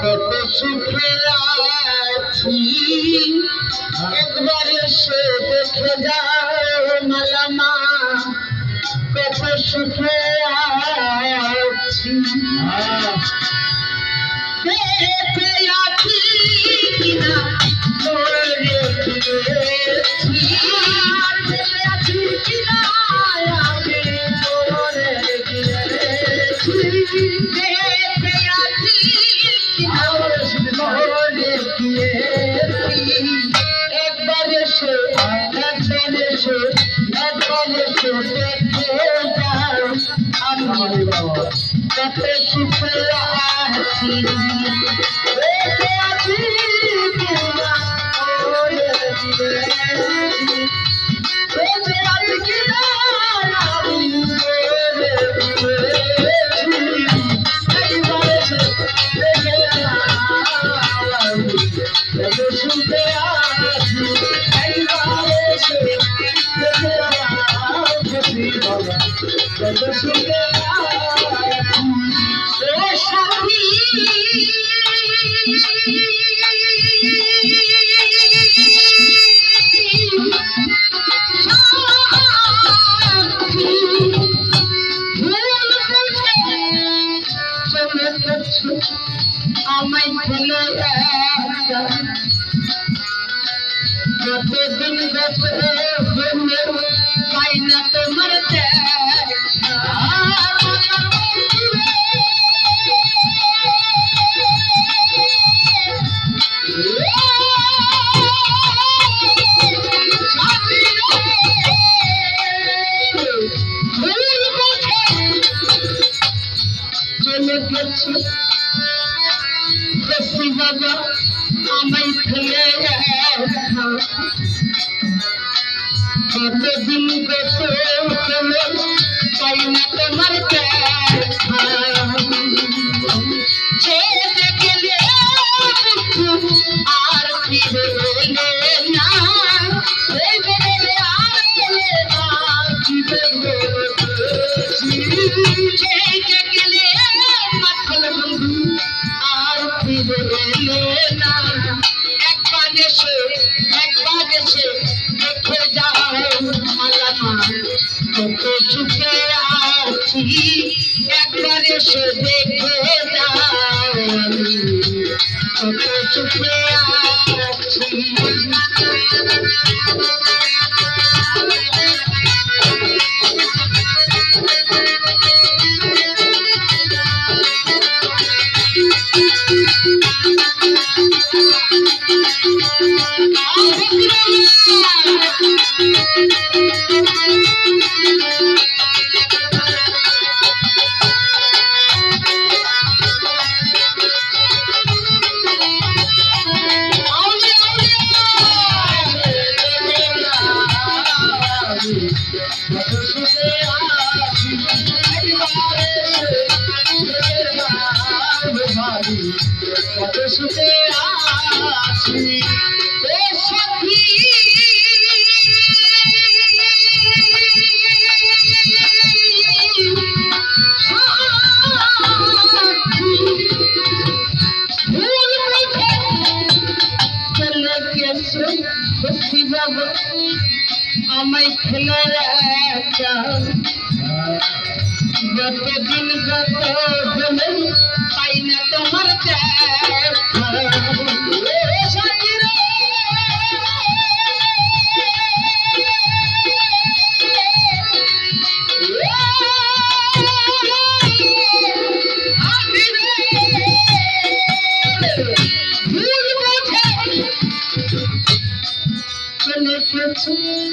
কত সুখে আছি একবার এসে দেখে যাও মালামা কত সুখে আছি দেখে আছি কিনা তোরে গিয়েছি আর দেখে আছি কিনা আমি তোরে গিয়েছি দেখে আছি কিনা তোরে গিয়েছি একবার এসে দেখে যাও আমার বাবা কত সুখে আছি দেখে আছি কিনা তোরে গিয়েছি দেখে আছি কিনা আমি তোরে গিয়েছি একবার এসে দেখে যাও কত সুখে আছি একবার এসে দেখে যাও বাবা কত সুখে আছি ও সাথী আমায় ফেলে যতদিন বেঁচে হলে পাই না তোমার চলে গেছে বেশি বাবা আমায় ফেলে কতদিন বেঁচে হলে পাই না তোমার ছেড়ে গেলে আর ফিরে এলে না আর এলে না ফিরে গেলে মাথল বন্ধু আর ফিরে এলে না একবার এসে দেখে যাও মালামা কত সুখে আছি একবার এসে দেখে যাও আমি কত সুখে আছি কত সুখে আছি ও সাথী চলে গেছে খুশি বাবা আমায় ফেলে যতদিন গত হলে পাই না তোমার চলে গেছে